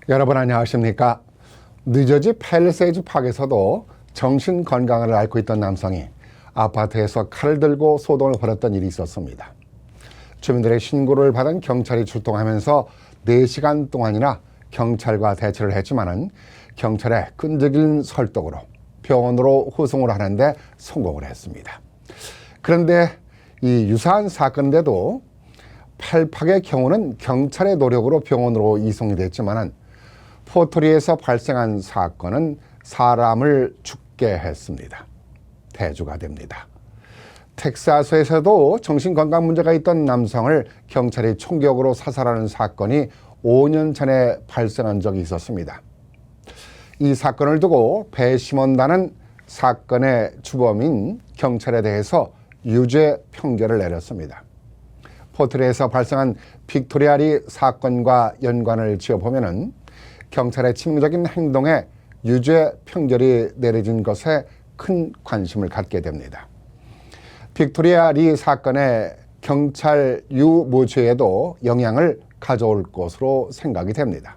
여러분 안녕하십니까? 뉴저지 팰리세이드 파크에서도 정신건강을 앓고 있던 남성이 아파트에서 칼을 들고 소동을 벌였던 일이 있었습니다. 주민들의 신고를 받은 경찰이 출동하면서 4시간 동안이나 경찰과 대치를 했지만은 경찰의 끈질긴 설득으로 병원으로 후송을 하는데 성공을 했습니다. 그런데 이 유사한 사건인데도 팔팍의 경우는 경찰의 노력으로 병원으로 이송이 됐지만은 포토리에서 발생한 사건은 사람을 죽게 했습니다. 대주가 됩니다. 텍사스에서도 정신건강 문제가 있던 남성을 경찰이 총격으로 사살하는 사건이 5년 전에 발생한 적이 있었습니다. 이 사건을 두고 배심원단은 사건의 주범인 경찰에 대해서 유죄 평결을 내렸습니다. 포트리에서 발생한 빅토리아리 사건과 연관을 지어보면은 경찰의 치명적인 행동에 유죄 평결이 내려진 것에 큰 관심을 갖게 됩니다. 빅토리아 리 사건의 경찰 유무죄에도 영향을 가져올 것으로 생각이 됩니다.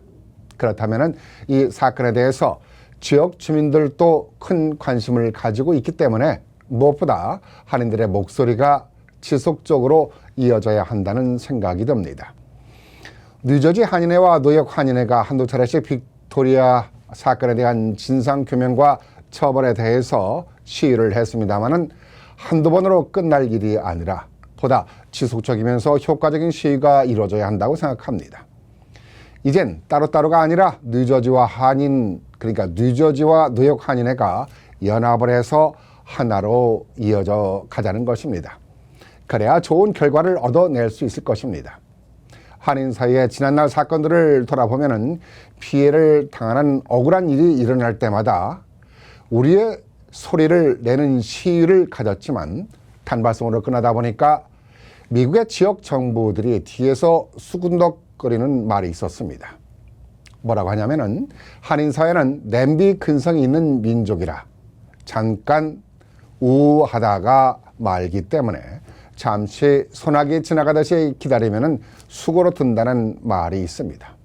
그렇다면 이 사건에 대해서 지역 주민들도 큰 관심을 가지고 있기 때문에 무엇보다 한인들의 목소리가 지속적으로 이어져야 한다는 생각이 듭니다. 뉴저지 한인회와 뉴욕 한인회가 한두 차례씩 빅토리아 사건에 대한 진상규명과 처벌에 대해서 시위를 했습니다마는 한두 번으로 끝날 일이 아니라 보다 지속적이면서 효과적인 시위가 이루어져야 한다고 생각합니다. 이젠 따로따로가 아니라 뉴저지와 뉴욕 한인회가 연합을 해서 하나로 이어져 가자는 것입니다. 그래야 좋은 결과를 얻어낼 수 있을 것입니다. 한인 사이의 지난날 사건들을 돌아보면은 피해를 당하는 억울한 일이 일어날 때마다 우리의 소리를 내는 시위를 가졌지만 단발성으로 끝나다 보니까 미국의 지역 정부들이 뒤에서 수군덕거리는 말이 있었습니다. 뭐라고 하냐면은 한인 사회는 냄비 근성이 있는 민족이라 잠깐 우하다가 말기 때문에 잠시 소나기 지나가듯이 기다리면은 수고로 든다는 말이 있습니다.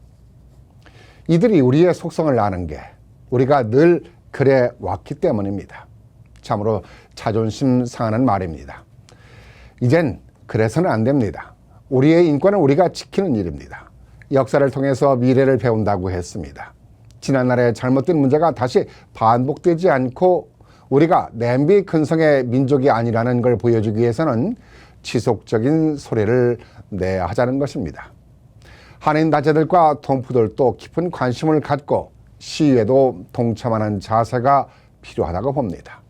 이들이 우리의 속성을 아는 게 우리가 늘 그래 왔기 때문입니다. 참으로 자존심 상하는 말입니다. 이젠 그래서는 안 됩니다. 우리의 인권은 우리가 지키는 일입니다. 역사를 통해서 미래를 배운다고 했습니다. 지난날의 잘못된 문제가 다시 반복되지 않고 우리가 냄비 근성의 민족이 아니라는 걸 보여주기 위해서는 지속적인 소리를 내야 하자는 것입니다. 한인 단체들과 동포들도 깊은 관심을 갖고 시위에도 동참하는 자세가 필요하다고 봅니다.